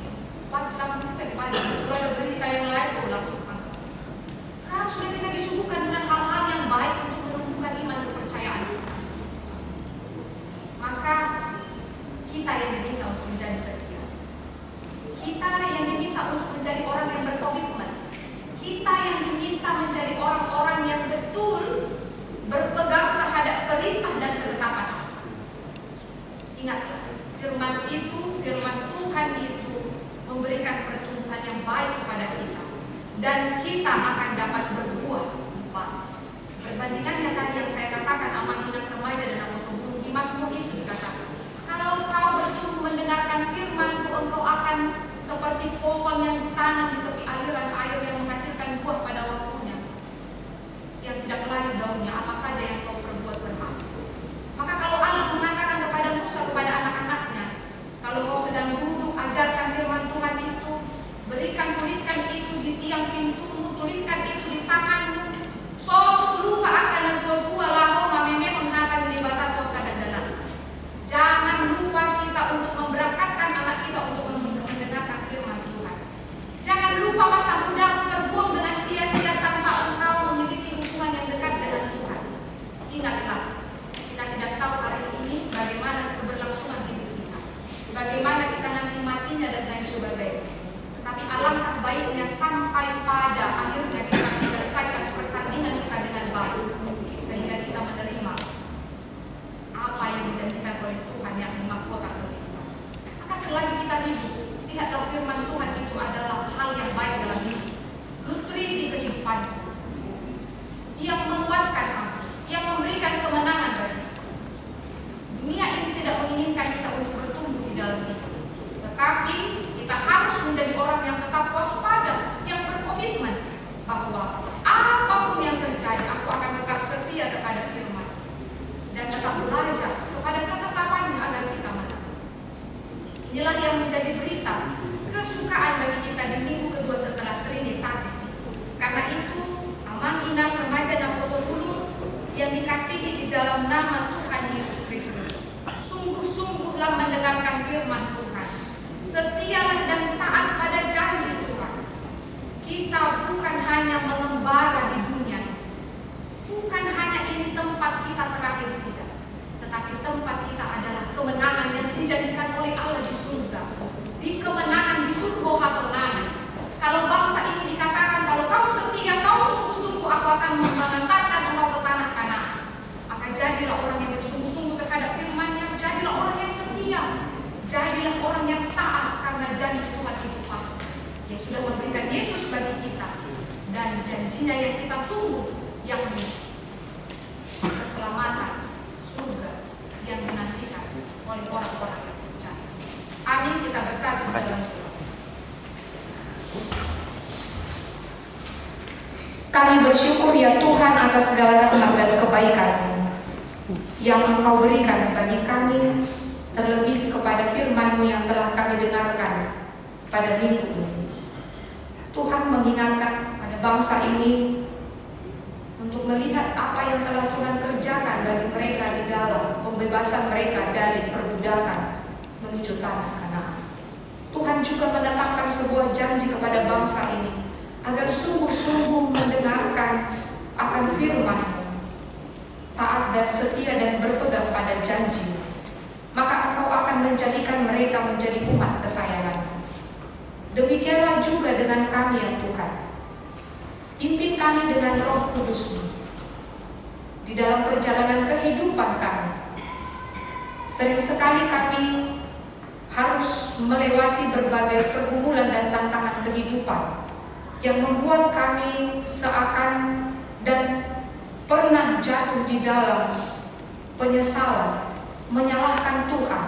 WhatsApp kita dibaca. Kalau ada berita yang lain, langsung angkat. Sekarang sudah kita disuguhkan dengan hal-hal yang baik untuk menumbuhkan iman dan kepercayaan. Maka kita yang diminta untuk menjadi setia. Kita yang diminta untuk menjadi orang yang berkomitmen. Kita yang diminta menjadi orang-orang yang betul berpegang terhadap perintah dan ketetapan. Ingatlah, firman Tuhan itu memberikan pertumbuhan yang baik kepada kita. Dan kita akan dapat berbuah baik. Perbandingannya tadi yang saya katakan, anak remaja dan anak sebelum di Mazmur itu dikatakan, kalau engkau bertumbuh mendengarkan firman-Ku, engkau akan seperti pohon yang ditanam di tepi aliran air yang menghasilkan buah pada waktunya, yang tidak melayu daunnya, apa saja yang kau perbuat berhasil. Maka kalau Allah mengatakan kepada Musa, kepada anak-anaknya, kalau kau sedang duduk, ajarkan firman Tuhan itu, berikan, tuliskan itu di tiang pintumu, tuliskan itu di tanganmu, so lupa akan dua-dua lahoma memang menata di batako kadang-kadang. Jangan lupa kita untuk memberangkatkan anak kita untuk mendengarkan firman Tuhan. Jangan lupa masa mudamu terbuang dengan sia-sia tanpa engkau memiliki hubungan yang dekat dengan Tuhan. Ingatlah, kita tidak tahu hari ini bagaimana keberlangsungan hidup kita, bagaimana kita nanti matinya dan lain sebagainya. Tapi alangkah baiknya sampai pada akhirnya kita menyelesaikan pertandingan kita dengan baik, sehingga kita menerima apa yang dijanjikan oleh Tuhan yang mahkota bagi kita. Maka selagi kita hidup, lihatlah firman Tuhan itu adalah hal yang baik dalam hidup, nutrisi kehidupan yang menguatkan hati, yang memberikan kemenangan bagi kita. Dunia ini tidak menginginkan kita untuk bertumbuh di dalam hidup, tetapi kita harus menjadi orang yang tetap waspada, yang berkomitmen bahwa apapun yang terjadi, aku akan tetap setia kepada firman dan tetap belajar kepada ketetapannya agar kita menang. Inilah yang menjadi berita kesukaan bagi kita di minggu kedua setelah Trinitatis. Karena itu, aman, inang, remaja, dan poso yang dikasihi di dalam nama Tuhan Yesus Kristus, sungguh-sungguhlah mendengarkan firman Tuhan. Setialah dan taat pada janji Tuhan. Kita bukan hanya mengembara di dunia, bukan hanya ini tempat kita terakhir tidak, tetapi tempat kita adalah kemenangan yang dijanjikan oleh Allah di surga, di kemenangan di surga hasonana. Kalau bangsa ini dikatakan, kalau kau setia, kau sungguh-sungguh, aku akan mengantarkan engkau ke tanah Kanaan. Maka jadilah orang yang bersungguh-sungguh terhadap firman-Nya, jadilah orang yang setia, jadilah orang yang taat, karena janji Tuhan itu pasti. Dia sudah memberikan Yesus bagi kita, dan janjinya yang kita tunggu, yakni keselamatan surga yang dinantikan oleh orang-orang yang percaya. Amin. Kita bersatu dalam doa. Kami bersyukur ya Tuhan atas segala rahmat dan kebaikan-Mu yang Engkau berikan bagi kami, terlebih kepada firman-Mu yang telah kami dengarkan pada minggu ini. Tuhan mengingatkan pada bangsa ini untuk melihat apa yang telah Tuhan kerjakan bagi mereka di dalam pembebasan mereka dari perbudakan menuju tanah Kanaan. Tuhan juga menetapkan sebuah janji kepada bangsa ini agar sungguh-sungguh mendengarkan akan firman-Mu, taat dan setia dan berpegang pada janji. Maka Engkau akan menjadikan mereka menjadi umat kesayangan. Demikianlah juga dengan kami ya Tuhan. Pimpin kami dengan Roh Kudus-Mu di dalam perjalanan kehidupan kami. Sering sekali kami harus melewati berbagai pergumulan dan tantangan kehidupan yang membuat kami seakan dan pernah jatuh di dalam penyesalan, menyalahkan Tuhan,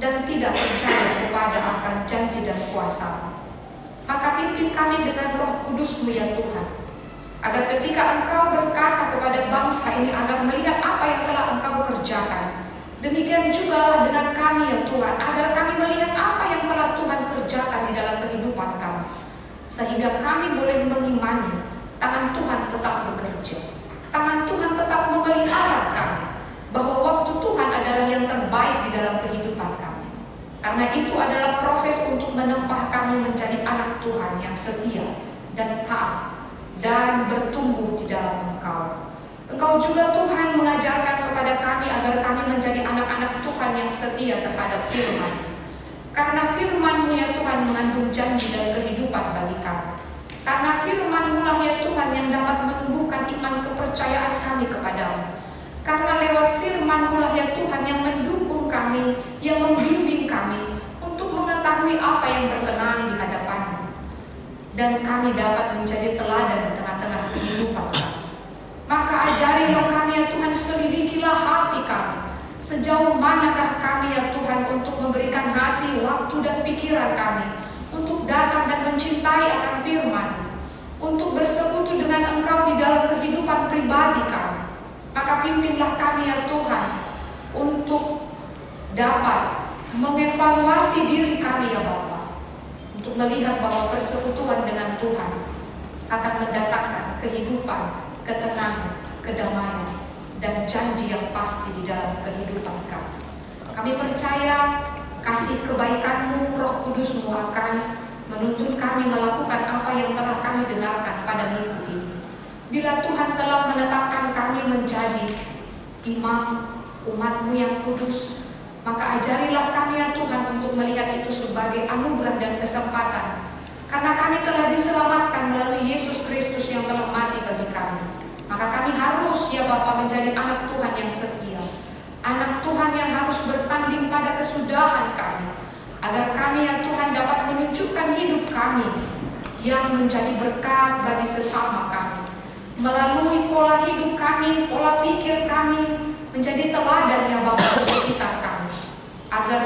dan tidak percaya kepada akan janji dan kuasa. Maka pimpin kami dengan Roh Kudus-Mu ya Tuhan, agar ketika Engkau berkata kepada bangsa ini agar melihat apa yang telah Engkau kerjakan, demikian jugalah dengan kami ya Tuhan, agar kami melihat apa yang telah Tuhan kerjakan di dalam kehidupan kami, sehingga kami boleh mengimani tangan Tuhan tetap bekerja, tangan Tuhan tetap memelihara kami, bahwa waktu Tuhan adalah yang terbaik di dalam kehidupan kami. Karena itu adalah proses untuk menempah kami menjadi anak Tuhan yang setia dan taat dan bertumbuh di dalam Engkau. Engkau juga Tuhan mengajarkan kepada kami agar kami menjadi anak-anak Tuhan yang setia terhadap firman. Karena firman-Mu ya Tuhan mengandung janji dan kehidupan bagi kami. Karena firman-Mu lah ya Tuhan yang dapat menumbuhkan iman kepercayaan kami kepadamu. Karena lewat firman-Mu lah ya Tuhan yang mendukung kami, yang membimbing kami untuk mengetahui apa yang berkenan di hadapan-Mu. Dan kami dapat menjadi teladan di tengah-tengah kehidupan kami. Maka ajarilah kami ya Tuhan, selidikilah hati kami. Sejauh manakah kami ya Tuhan untuk memberikan hati, waktu dan pikiran kami untuk datang dan mencintai akan firman-Mu, untuk bersekutu dengan Engkau di dalam kehidupan pribadi kami. Maka pimpinlah kami ya Tuhan untuk dapat mengevaluasi diri kami ya Bapa, untuk melihat bahwa persekutuan dengan Tuhan akan mendatangkan kehidupan, ketenangan, kedamaian, dan janji yang pasti di dalam kehidupan kami. Kami percaya kasih kebaikan-Mu, Roh Kudus-Mu akan menuntun kami melakukan apa yang telah kami dengarkan pada minggu ini. Bila Tuhan telah menetapkan kami menjadi imam umat-Mu yang kudus, maka ajarilah kami ya Tuhan untuk melihat itu sebagai anugerah dan kesempatan. Karena kami telah diselamatkan melalui Yesus Kristus yang telah mati bagi kami. Maka kami harus ya Bapa menjadi anak Tuhan yang setia, anak Tuhan yang harus bertanding pada kesudahan kami, agar kami ya Tuhan dapat menunjukkan hidup kami yang menjadi berkat bagi sesama kami. Melalui pola hidup kami, pola pikir kami menjadi teladan ya Bapa di sekitar kami, agar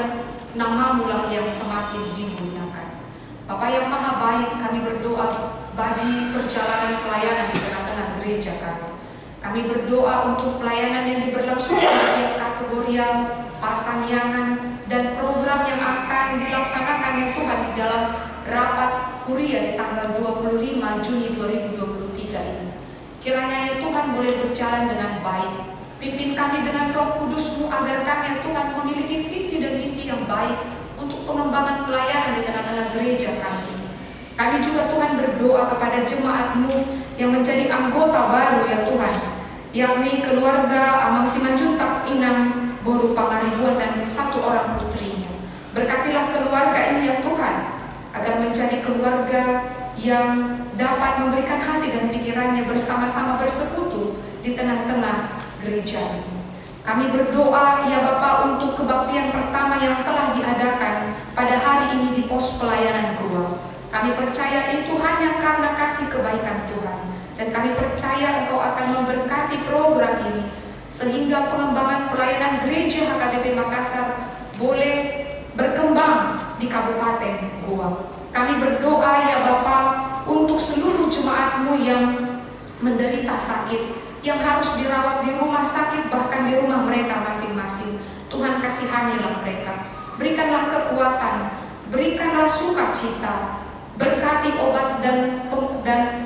nama-Mu lah yang semakin dimuliakan. Bapa yang Maha Baik, kami berdoa bagi perjalanan pelayanan di tengah-tengah gereja kami. Kami berdoa untuk pelayanan yang diberlangsungkan setiap kategorial, pertaniangan, dan program yang akan dilaksanakan ya Tuhan di dalam rapat kuria di tanggal 25 Juni 2023 ini. Kiranya ya Tuhan boleh berjalan dengan baik. Pimpin kami dengan Roh Kudus-Mu agar kami ya Tuhan memiliki visi dan misi yang baik untuk pengembangan pelayanan di tengah-tengah gereja kami ini. Kami juga Tuhan berdoa kepada jemaat-Mu yang menjadi anggota baru ya Tuhan, yakni keluarga Amang Simanjuntak Inang Boru Pangaribuan dan 1 orang putrinya. Berkatilah keluarga ini ya Tuhan, agar menjadi keluarga yang dapat memberikan hati dan pikirannya bersama-sama bersekutu di tengah-tengah gereja ini. Kami berdoa ya Bapa untuk kebaktian pertama yang telah diadakan pada hari ini di pos pelayanan Gua. Kami percaya itu hanya karena kasih kebaikan Tuhan, dan kami percaya Engkau akan memberkati program ini sehingga pengembangan pelayanan gereja HKBP Makassar boleh berkembang di Kabupaten Gua. Kami berdoa ya Bapa untuk seluruh jemaat-Mu yang menderita sakit, yang harus dirawat di rumah sakit, bahkan di rumah mereka masing-masing. Tuhan kasihanilah mereka, berikanlah kekuatan, berikanlah sukacita, berkati obat dan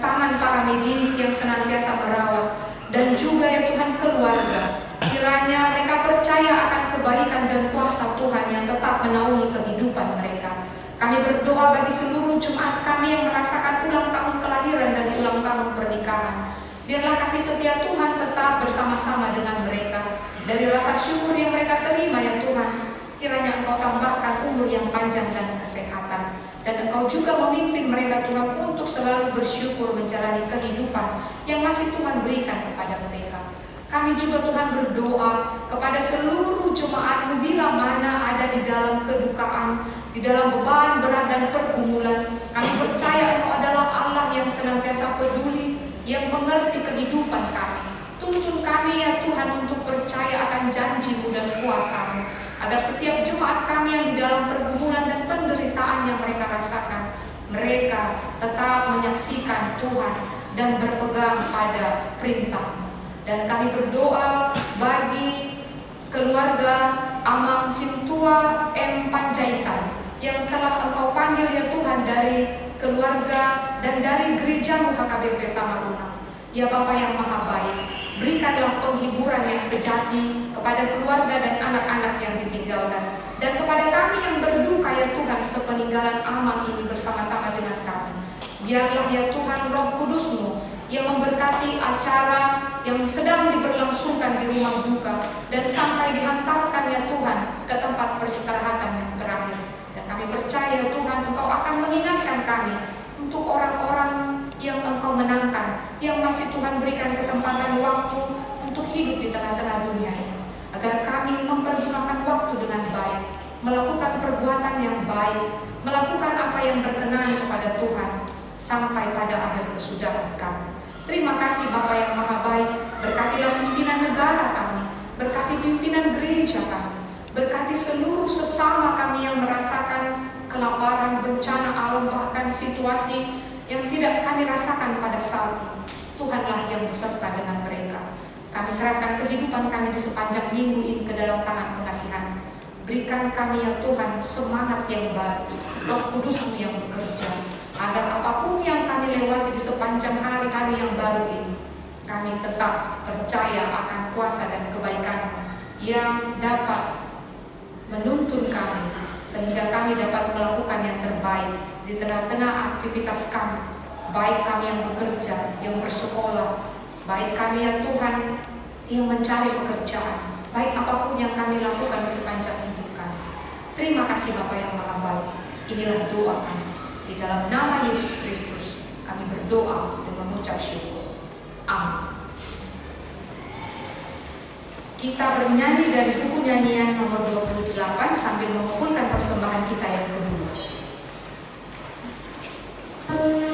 tangan para medis yang senantiasa merawat, dan juga ya Tuhan keluarga. Kiranya mereka percaya akan kebaikan dan kuasa Tuhan yang tetap menaungi kehidupan mereka. Kami berdoa bagi seluruh jemaat kami yang merasakan ulang tahun kelahiran dan ulang tahun pernikahan. Biarlah kasih setia Tuhan tetap bersama-sama dengan mereka. Dari rasa syukur yang mereka terima ya Tuhan, kiranya Engkau tambahkan umur yang panjang dan kesehatan. Dan Engkau juga memimpin mereka Tuhan untuk selalu bersyukur menjalani kehidupan yang masih Tuhan berikan kepada mereka. Kami juga Tuhan berdoa kepada seluruh jemaat-Mu bila mana ada di dalam kedukaan, di dalam beban berat dan pergumulan. Kami percaya Engkau adalah Allah yang senantiasa peduli, yang mengerti kehidupan kami. Tuntun kami ya Tuhan untuk percaya akan janji-Mu dan kuasa-Mu, agar setiap jemaat kami yang di dalam pergumulan dan penderitaan yang mereka rasakan, mereka tetap menyaksikan Tuhan dan berpegang pada perintah-Mu. Dan kami berdoa bagi keluarga Amang Sintua M. Panjaitan yang telah Engkau panggil ya Tuhan dari keluarga dan dari gereja-Mu HKBP Tamaruna. Ya Bapa yang Maha Baik, berikanlah penghiburan yang sejati kepada keluarga dan anak-anak yang ditinggalkan, dan kepada kami yang berduka ya Tuhan sepeninggalan Amang ini bersama-sama dengan kami. Biarlah ya Tuhan Roh Kudus-Mu yang memberkati acara yang sedang diberlangsungkan di rumah duka, dan sampai dihantarkan ya Tuhan ke tempat peristirahatan yang terakhir. Dan kami percaya Tuhan Engkau akan mengingatkan kami untuk orang-orang yang Engkau menangkan, yang masih Tuhan berikan kesempatan waktu untuk hidup di tengah-tengah dunia ini, agar kami mempergunakan waktu dengan baik, melakukan perbuatan yang baik, melakukan apa yang berkenan kepada Tuhan sampai pada akhir kesudahan kami. Terima kasih Bapa yang Maha Baik, berkatilah pimpinan negara kami, berkati pimpinan gereja kami, berkati seluruh sesama kami yang merasakan kelaparan, bencana alam, bahkan situasi yang tidak kami rasakan pada saat ini. Tuhanlah yang beserta dengan mereka. Kami serahkan kehidupan kami di sepanjang minggu ini ke dalam tangan pengasihan. Berikan kami ya Tuhan semangat yang baru, Roh Kudus-Mu yang bekerja, agar apapun yang kami lewati di sepanjang hari-hari yang baru ini, kami tetap percaya akan kuasa dan kebaikan yang dapat menuntun kami, sehingga kami dapat melakukan yang terbaik di tengah-tengah aktivitas kami, baik kami yang bekerja, yang bersekolah, baik kami ya Tuhan yang mencari pekerjaan, baik apapun yang kami lakukan di sepanjang hidup kami. Terima kasih Bapa yang Maha Baik. Inilah doa kami. Di dalam nama Yesus Kristus kami berdoa dan mengucap syukur. Amin. Kita bernyanyi dari buku nyanyian nomor 28 sambil mengumpulkan persembahan kita yang kedua. Amin.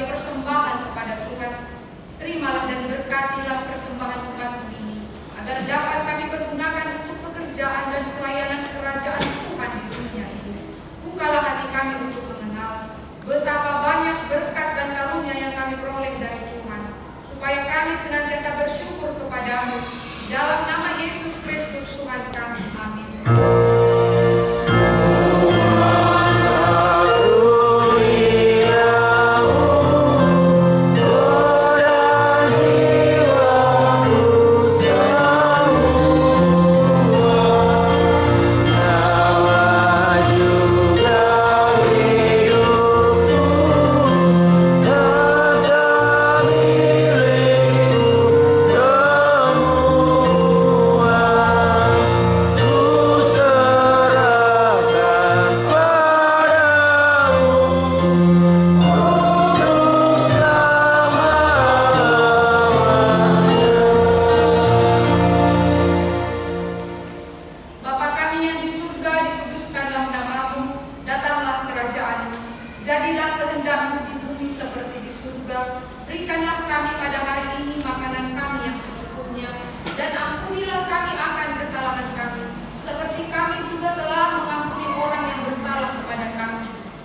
sebagai persembahan kepada Tuhan. Terimalah dan berkatilah persembahan umat ini, agar dapat kami pergunakan untuk pekerjaan dan pelayanan kerajaan Tuhan di dunia ini. Bukalah hati kami untuk mengenal betapa banyak berkat dan karunia yang kami peroleh dari Tuhan, supaya kami senantiasa bersyukur kepadamu. Dalam nama Yesus Kristus Tuhan kami. Amin.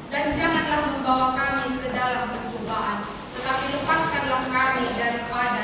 Dan janganlah membawa kami ke dalam pencobaan, tetapi lepaskanlah kami daripada